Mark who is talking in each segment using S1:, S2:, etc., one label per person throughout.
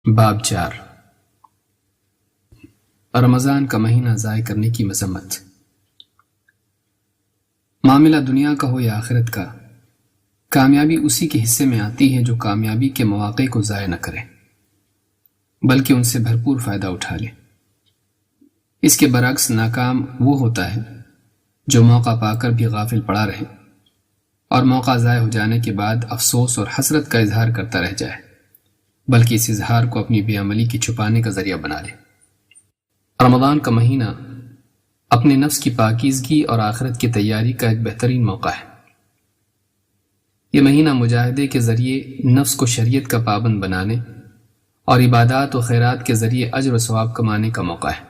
S1: باب 4 رمضان کا مہینہ ضائع کرنے کی مذمت۔ معاملہ دنیا کا ہو یا آخرت کا، کامیابی اسی کے حصے میں آتی ہے جو کامیابی کے مواقع کو ضائع نہ کرے بلکہ ان سے بھرپور فائدہ اٹھا لے۔ اس کے برعکس ناکام وہ ہوتا ہے جو موقع پا کر بھی غافل پڑا رہے اور موقع ضائع ہو جانے کے بعد افسوس اور حسرت کا اظہار کرتا رہ جائے، بلکہ اس اظہار کو اپنی بے عملی کی چھپانے کا ذریعہ بنا لے۔ رمضان کا مہینہ اپنے نفس کی پاکیزگی اور آخرت کی تیاری کا ایک بہترین موقع ہے۔ یہ مہینہ مجاہدے کے ذریعے نفس کو شریعت کا پابند بنانے اور عبادات و خیرات کے ذریعے اجر و ثواب کمانے کا موقع ہے۔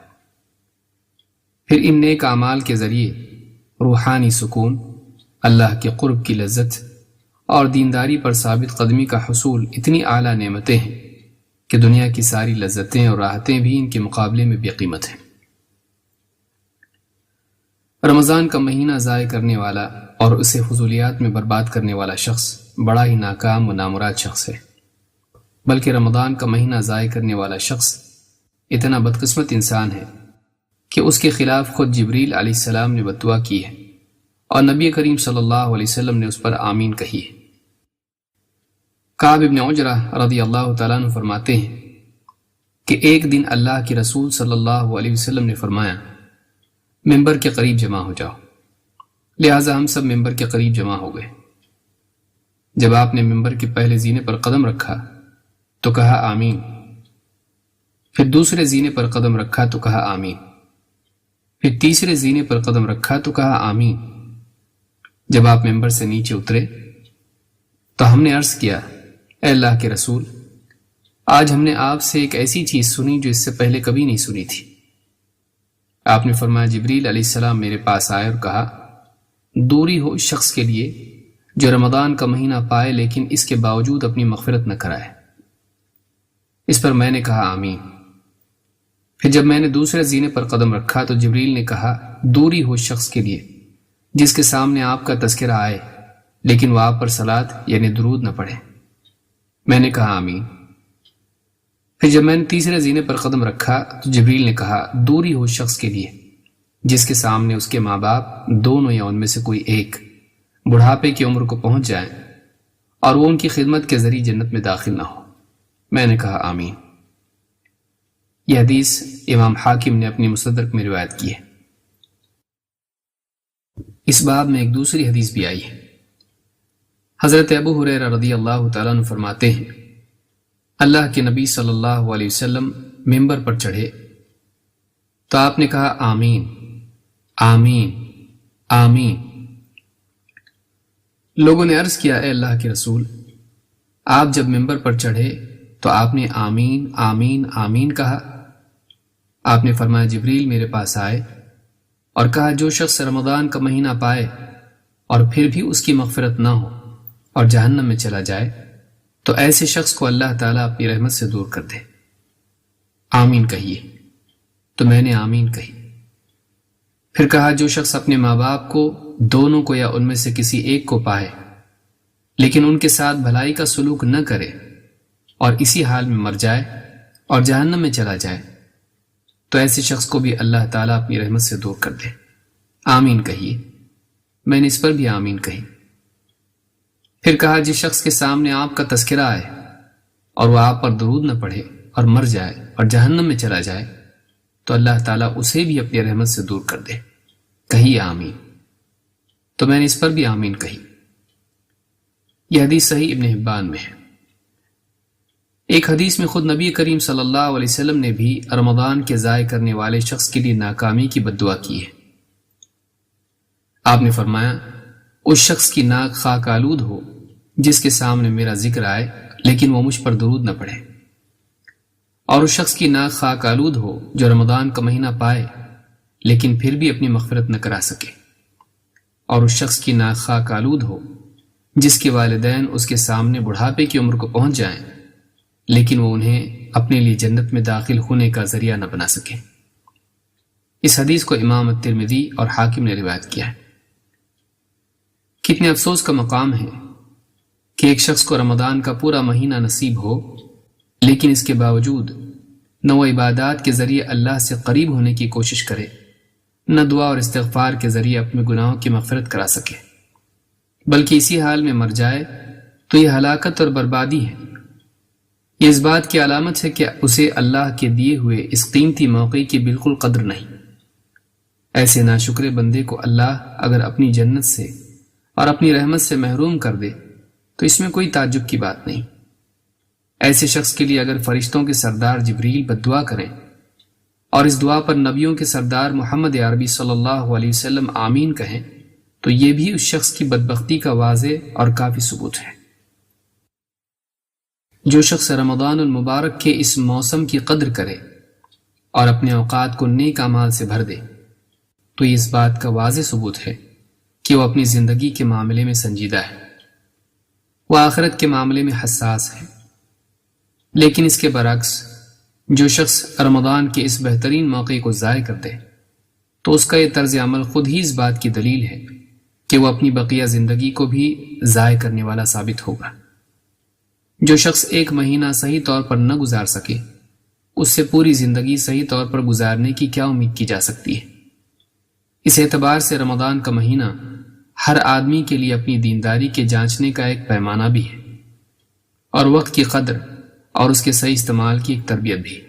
S1: پھر ان نیک اعمال کے ذریعے روحانی سکون، اللہ کے قرب کی لذت اور دینداری پر ثابت قدمی کا حصول اتنی اعلیٰ نعمتیں ہیں کہ دنیا کی ساری لذتیں اور راحتیں بھی ان کے مقابلے میں بے قیمت ہیں۔ رمضان کا مہینہ ضائع کرنے والا اور اسے فضولیات میں برباد کرنے والا شخص بڑا ہی ناکام و نامراد شخص ہے، بلکہ رمضان کا مہینہ ضائع کرنے والا شخص اتنا بدقسمت انسان ہے کہ اس کے خلاف خود جبریل علیہ السلام نے بددعا کی ہے اور نبی کریم صلی اللہ علیہ وسلم نے اس پر آمین کہی ہے۔ کعب ابن عجرہ رضی اللہ تعالیٰ عنہ فرماتے ہیں کہ ایک دن اللہ کے رسول صلی اللہ علیہ وسلم نے فرمایا، ممبر کے قریب جمع ہو جاؤ۔ لہٰذا ہم سب ممبر کے قریب جمع ہو گئے۔ جب آپ نے ممبر کے پہلے زینے پر قدم رکھا تو کہا آمین، پھر دوسرے زینے پر قدم رکھا تو کہا آمین، پھر تیسرے زینے پر قدم رکھا تو کہا آمین۔ جب آپ ممبر سے نیچے اترے تو ہم نے عرض کیا، اے اللہ کے رسول، آج ہم نے آپ سے ایک ایسی چیز سنی جو اس سے پہلے کبھی نہیں سنی تھی۔ آپ نے فرمایا، جبریل علیہ السلام میرے پاس آئے اور کہا، دوری ہو اس شخص کے لیے جو رمضان کا مہینہ پائے لیکن اس کے باوجود اپنی مغفرت نہ کرائے۔ اس پر میں نے کہا آمین۔ پھر جب میں نے دوسرے زینے پر قدم رکھا تو جبریل نے کہا، دوری ہو اس شخص کے لیے جس کے سامنے آپ کا تذکرہ آئے لیکن وہ آپ پر صلاۃ یعنی درود نہ پڑھے۔ میں نے کہا آمین۔ پھر جب میں نے تیسرے زینے پر قدم رکھا تو جبریل نے کہا، دوری ہو اس شخص کے لیے جس کے سامنے اس کے ماں باپ دونوں یا ان میں سے کوئی ایک بڑھاپے کی عمر کو پہنچ جائیں اور وہ ان کی خدمت کے ذریعے جنت میں داخل نہ ہو۔ میں نے کہا آمین۔ یہ حدیث امام حاکم نے اپنی مستدرک میں روایت کی ہے۔ اس باب میں ایک دوسری حدیث بھی آئی ہے۔ حضرت ابو ہریرہ رضی اللہ تعالیٰ عنہ فرماتے ہیں، اللہ کے نبی صلی اللہ علیہ وسلم ممبر پر چڑھے تو آپ نے کہا آمین آمین آمین۔ لوگوں نے عرض کیا، اے اللہ کے رسول، آپ جب ممبر پر چڑھے تو آپ نے آمین آمین آمین کہا۔ آپ نے فرمایا، جبریل میرے پاس آئے اور کہا، جو شخص رمضان کا مہینہ پائے اور پھر بھی اس کی مغفرت نہ ہو اور جہنم میں چلا جائے تو ایسے شخص کو اللہ تعالیٰ اپنی رحمت سے دور کر دے۔ آمین کہیے۔ تو میں نے آمین کہی۔ پھر کہا، جو شخص اپنے ماں باپ کو دونوں کو یا ان میں سے کسی ایک کو پائے لیکن ان کے ساتھ بھلائی کا سلوک نہ کرے اور اسی حال میں مر جائے اور جہنم میں چلا جائے تو ایسے شخص کو بھی اللہ تعالیٰ اپنی رحمت سے دور کر دے۔ آمین کہیے۔ میں نے اس پر بھی آمین کہی۔ پھر کہا، جس شخص کے سامنے آپ کا تذکرہ آئے اور وہ آپ پر درود نہ پڑھے اور مر جائے اور جہنم میں چلا جائے تو اللہ تعالیٰ اسے بھی اپنی رحمت سے دور کر دے۔ کہیے آمین۔ تو میں نے اس پر بھی آمین کہی۔ یہ حدیث صحیح ابن حبان میں ہے۔ ایک حدیث میں خود نبی کریم صلی اللہ علیہ وسلم نے بھی رمضان کے ضائع کرنے والے شخص کے لیے ناکامی کی بددعا کی ہے۔ آپ نے فرمایا، اس شخص کی ناک خاک آلود ہو جس کے سامنے میرا ذکر آئے لیکن وہ مجھ پر درود نہ پڑھے، اور اس شخص کی ناک خاک آلود ہو جو رمضان کا مہینہ پائے لیکن پھر بھی اپنی مغفرت نہ کرا سکے، اور اس شخص کی ناک خاک آلود ہو جس کے والدین اس کے سامنے بڑھاپے کی عمر کو پہنچ جائیں لیکن وہ انہیں اپنے لیے جنت میں داخل ہونے کا ذریعہ نہ بنا سکے۔ اس حدیث کو امام الترمذی اور حاکم نے روایت کیا ہے۔ کتنے افسوس کا مقام ہے کہ ایک شخص کو رمضان کا پورا مہینہ نصیب ہو لیکن اس کے باوجود نہ وہ عبادات کے ذریعے اللہ سے قریب ہونے کی کوشش کرے، نہ دعا اور استغفار کے ذریعے اپنے گناہوں کی مغفرت کرا سکے، بلکہ اسی حال میں مر جائے تو یہ ہلاکت اور بربادی ہے۔ یہ اس بات کی علامت ہے کہ اسے اللہ کے دیے ہوئے اس قیمتی موقع کی بالکل قدر نہیں۔ ایسے ناشکرے بندے کو اللہ اگر اپنی جنت سے اور اپنی رحمت سے محروم کر دے تو اس میں کوئی تعجب کی بات نہیں۔ ایسے شخص کے لیے اگر فرشتوں کے سردار جبریل بد دعا کریں اور اس دعا پر نبیوں کے سردار محمد عربی صلی اللہ علیہ وسلم آمین کہیں تو یہ بھی اس شخص کی بدبختی کا واضح اور کافی ثبوت ہے۔ جو شخص رمضان المبارک کے اس موسم کی قدر کرے اور اپنے اوقات کو نیک اعمال سے بھر دے تو یہ اس بات کا واضح ثبوت ہے کہ وہ اپنی زندگی کے معاملے میں سنجیدہ ہے، وہ آخرت کے معاملے میں حساس ہے۔ لیکن اس کے برعکس جو شخص رمضان کے اس بہترین موقع کو ضائع کر دے تو اس کا یہ طرز عمل خود ہی اس بات کی دلیل ہے کہ وہ اپنی بقیہ زندگی کو بھی ضائع کرنے والا ثابت ہوگا۔ جو شخص ایک مہینہ صحیح طور پر نہ گزار سکے اس سے پوری زندگی صحیح طور پر گزارنے کی کیا امید کی جا سکتی ہے؟ اس اعتبار سے رمضان کا مہینہ ہر آدمی کے لیے اپنی دینداری کے جانچنے کا ایک پیمانہ بھی ہے اور وقت کی قدر اور اس کے صحیح استعمال کی ایک تربیت بھی۔